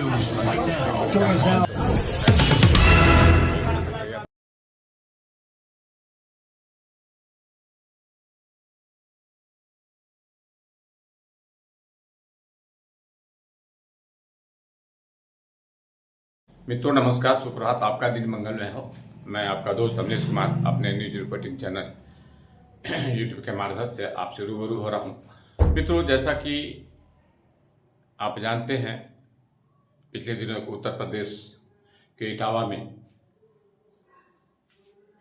news right now. Join us now. मित्रों नमस्कार, सुप्रभात। आपका दिन मंगलमय हो। मैं आपका दोस्त अमरीश कुमार अपने न्यूज रिपोर्टिंग चैनल यूट्यूब के माध्यम से आपसे रूबरू हो रहा हूं। मित्रों, जैसा कि आप जानते हैं, पिछले दिनों को उत्तर प्रदेश के इटावा में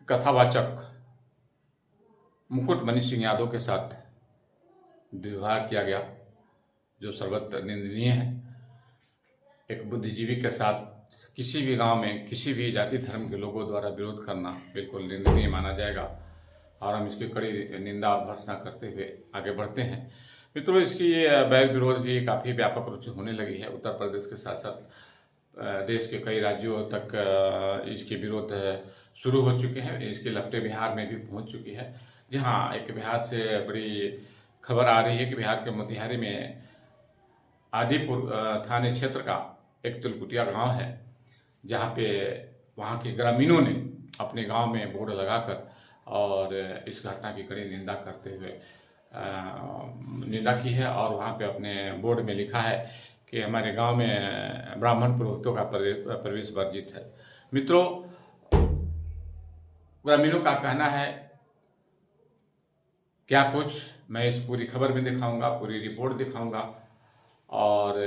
कथावाचक मुकुट मणि सिंह यादव के साथ दुर्व्यवहार किया गया, जो सर्वत्र निंदनीय है। एक बुद्धिजीवी के साथ किसी भी गांव में किसी भी जाति धर्म के लोगों द्वारा विरोध करना बिल्कुल निंदनीय माना जाएगा और हम इसकी कड़ी निंदा और भर्त्सना करते हुए आगे बढ़ते हैं। मित्रों, इसकी बैर विरोध भी काफ़ी व्यापक रूप से होने लगी है। उत्तर प्रदेश के साथ साथ देश के कई राज्यों तक इसके विरोध शुरू हो चुके हैं। इसकी लपटें बिहार में भी पहुंच चुकी है। जी हाँ, एक बिहार से बड़ी खबर आ रही है कि बिहार के मोतिहारी में आदिपुर थाने क्षेत्र का एक तिलकुटिया गांव है, जहां पे वहां के ग्रामीणों ने अपने गांव में बोर्ड लगाकर और इस घटना की कड़ी निंदा करते हुए निंदा की है और वहां पे अपने बोर्ड में लिखा है कि हमारे गांव में ब्राह्मण पुरोहितों का प्रवेश वर्जित है। मित्रों, ग्रामीणों का कहना है क्या कुछ मैं इस पूरी खबर में दिखाऊंगा, पूरी रिपोर्ट दिखाऊंगा। और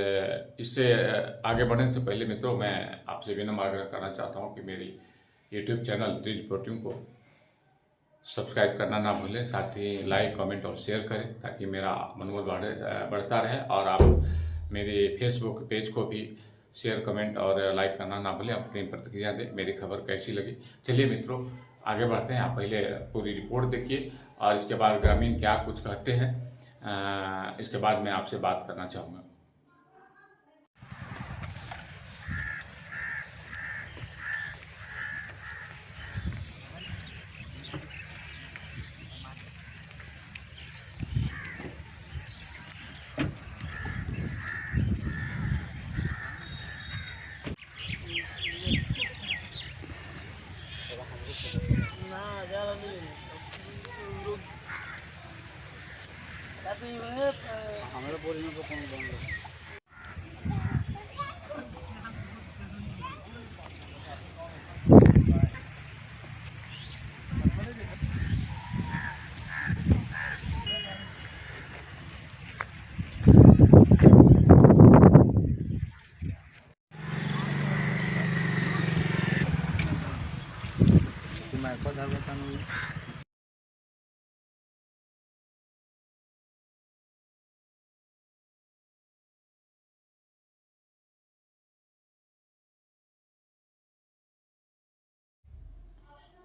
इससे आगे बढ़ने से पहले मित्रों, मैं आपसे विनम्र आग्रह करना चाहता हूं कि मेरी यूट्यूब चैनल न्यूज रिपोर्टिंग को सब्सक्राइब करना ना भूलें। साथ ही लाइक, कमेंट और शेयर करें ताकि मेरा मनोबल बढ़ता रहे। और आप मेरे फेसबुक पेज को भी शेयर, कमेंट और लाइक करना ना भूलें। अपनी प्रतिक्रिया दें, मेरी खबर कैसी लगी। चलिए मित्रों, आगे बढ़ते हैं। आप पहले पूरी रिपोर्ट देखिए और इसके बाद ग्रामीण क्या कुछ कहते हैं, इसके बाद मैं आपसे बात करना चाहूँगा। हमारे बोरी में तो कौन बंद मैं को धर बताऊं।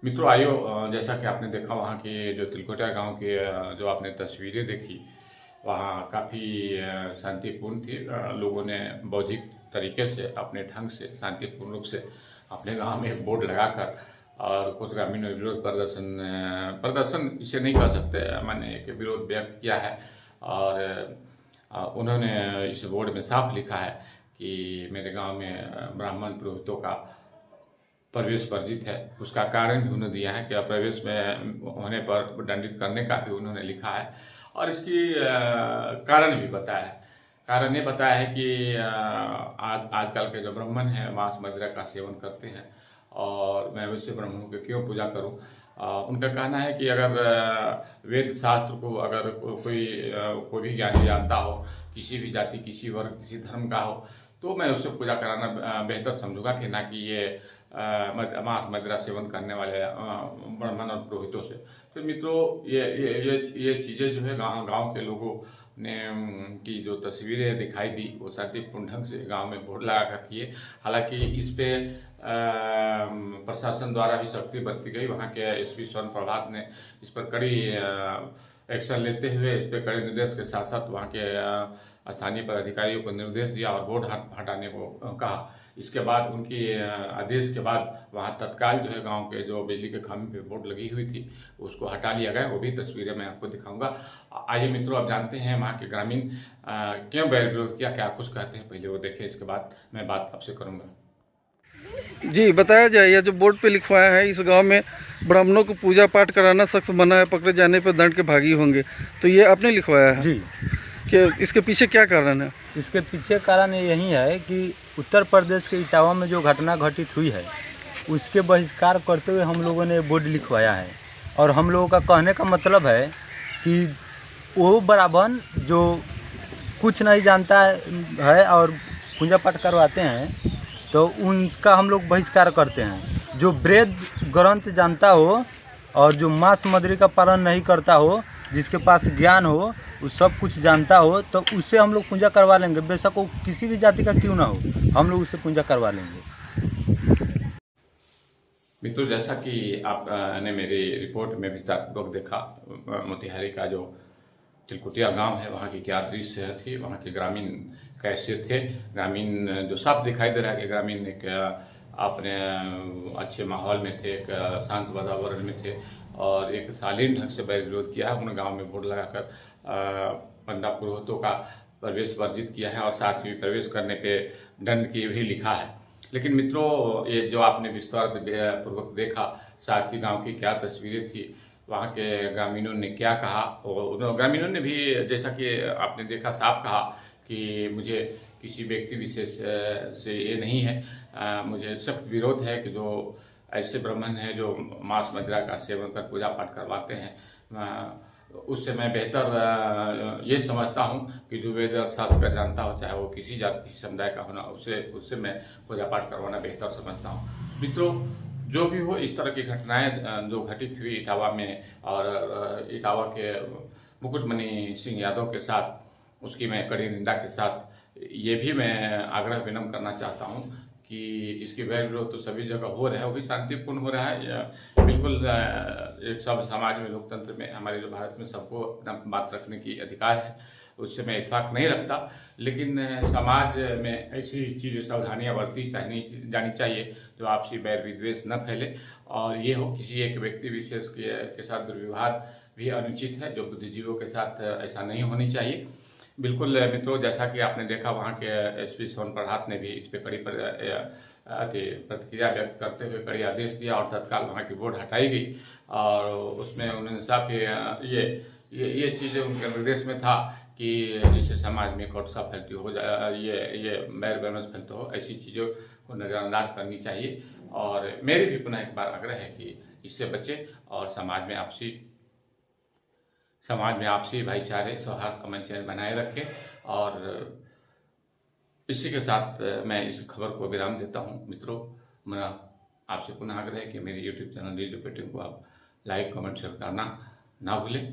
मित्रों, आइयो, जैसा कि आपने देखा वहाँ की जो तिलकोटिया गांव की जो आपने तस्वीरें देखी, वहाँ काफ़ी शांतिपूर्ण थी। लोगों ने बौद्धिक तरीके से, अपने ढंग से, शांतिपूर्ण रूप से अपने गांव में एक बोर्ड लगाकर और कुछ ग्रामीणों ने विरोध प्रदर्शन इसे नहीं कह सकते, मैंने एक विरोध व्यक्त किया है। और उन्होंने इस बोर्ड में साफ लिखा है कि मेरे गाँव में ब्राह्मण पुरोहितों का प्रवेश वर्जित है। उसका कारण भी उन्होंने दिया है कि अप्रवेश में होने पर दंडित करने का भी उन्होंने लिखा है और इसकी कारण भी बताया है। कारण ये बताया है कि आजकल के जो ब्राह्मण हैं मांस मदिरा का सेवन करते हैं और मैं वैसे ब्राह्मणों की क्यों पूजा करूं। उनका कहना है कि अगर वेद शास्त्र को अगर कोई भी ज्ञानी जानता हो, किसी भी जाति, किसी वर्ग, किसी धर्म का हो, तो मैं उससे पूजा कराना बेहतर समझूंगा कि ना कि ये मांस मदिरा सेवन करने वाले ब्राह्मण और पुरोहितों से। तो मित्रों, ये चीज़ें जो है गांव के लोगों ने की जो तस्वीरें दिखाई दी, वो शांतिपूर्ण ढंग से गांव में बोर्ड लगा कर किए। हालांकि इस पे प्रशासन द्वारा भी सख्ती बरती गई। वहाँ के एसपी स्वर्ण प्रभात ने इस पर कड़ी एक्शन लेते हुए इस पर कड़े निर्देश के साथ साथ वहाँ के स्थानीय पदाधिकारियों को निर्देश दिया और बोर्ड हटाने को कहा। इसके बाद उनकी आदेश के बाद वहाँ तत्काल जो है गांव के जो बिजली के खंभे पे बोर्ड लगी हुई थी उसको हटा लिया गया। वो भी तस्वीरें मैं आपको दिखाऊंगा। आइए मित्रों, अब जानते हैं वहाँ के ग्रामीण क्यों बैर विरोध किया, क्या कुछ कहते हैं, पहले वो देखें, इसके बाद मैं बात आपसे करूँगा। जी बताया जाए, यह जो बोर्ड पे लिखवाया है, इस गांव में ब्राह्मणों को पूजा पाठ कराना सख्त मना है, पकड़े जाने पर दंड के भागी होंगे, तो ये आपने लिखवाया है जी। कि इसके पीछे क्या कारण है? इसके पीछे कारण यही है कि उत्तर प्रदेश के इटावा में जो घटना घटित हुई है उसके बहिष्कार करते हुए हम लोगों ने बोर्ड लिखवाया है। और हम लोगों का कहने का मतलब है कि वो ब्राह्मण जो कुछ नहीं जानता है और पूजा पाठ करवाते हैं तो उनका हम लोग बहिष्कार करते हैं। जो वेद ग्रंथ जानता हो और जो मांस मदिरा का पालन नहीं करता हो, जिसके पास ज्ञान हो, वो सब कुछ जानता हो, तो उससे हम लोग पूजा करवा लेंगे। बेशक वो किसी भी जाति का क्यों ना हो, हम लोग उससे पूजा करवा लेंगे। मित्रों, जैसा कि आपने मेरी रिपोर्ट में विस्तारपूर्वक देखा, मोतिहारी का जो तिलकुटिया गांव है वहाँ की क्या दृश्य थी, वहाँ के ग्रामीण कैसे थे। ग्रामीण जो साफ दिखाई दे रहा है कि ग्रामीण एक अपने अच्छे माहौल में थे, एक शांत वातावरण में थे और एक शालीन ढंग से बैर विरोध किया है। उन्होंने गांव में बोर्ड लगाकर पंडा पुरोहितों का प्रवेश वर्जित किया है और साथ ही प्रवेश करने पे दंड की भी लिखा है। लेकिन मित्रों, ये जो आपने विस्तार पूर्वक देखा, साथ ही गाँव की क्या तस्वीरें थी, वहाँ के ग्रामीणों ने क्या कहा, और ग्रामीणों ने भी जैसा कि आपने देखा साफ कहा कि मुझे किसी व्यक्ति विशेष से ये नहीं है, मुझे सख्त विरोध है कि जो ऐसे ब्राह्मण हैं जो मांस मदिरा का सेवन कर पूजा पाठ करवाते हैं, उससे मैं बेहतर ये समझता हूँ कि जो वेद शास्त्र का जानता हो, चाहे वो किसी जाति किसी समुदाय का होना, उससे मैं पूजा पाठ करवाना बेहतर समझता हूँ। मित्रों, जो भी हो, इस तरह की घटनाएं जो घटित हुई इटावा में और इटावा के मुकुटमणि सिंह यादव के साथ, उसकी मैं कड़ी निंदा के साथ ये भी मैं आग्रह विनम्र करना चाहता हूँ कि इसकी बैर विरोध तो सभी जगह हो रहा है, वो भी शांतिपूर्ण हो रहा है। बिल्कुल एक सब समाज में, लोकतंत्र में, हमारे जो भारत में सबको अपना बात रखने की अधिकार है, उससे मैं इत्फाक नहीं रखता। लेकिन समाज में ऐसी चीज़ें सावधानियाँ बरती जानी चाहिए जो आपसी बैर विद्वेष न फैले और ये हो किसी एक व्यक्ति विशेष के साथ दुर्व्यवहार भी अनुचित है, जो बुद्धिजीवियों के साथ ऐसा नहीं होनी चाहिए। बिल्कुल मित्रों, जैसा कि आपने देखा, वहाँ के एसपी सोन प्रभात ने भी इस पर कड़ी प्रतिक्रिया व्यक्त करते हुए कड़ी आदेश दिया और तत्काल वहाँ की बोर्ड हटाई गई। और उसमें उन्होंने साफ ये चीज़ें उनके निर्देश में था कि जिससे समाज में कटुता फैलती हो जाए, ये बैर विमर्श फैलते हो, ऐसी चीज़ों को नज़रअंदाज करनी चाहिए। और मेरी भी पुनः एक बार आग्रह है कि इससे बचें और समाज में आपसी भाईचारे, सौहार्द का मंच बनाए रखें। और इसी के साथ मैं इस खबर को विराम देता हूं। मित्रों, मेरा आपसे पुनः आग्रह है कि मेरी YouTube चैनल रील रिपोर्टिंग को आप लाइक, कमेंट, शेयर करना ना भूलें।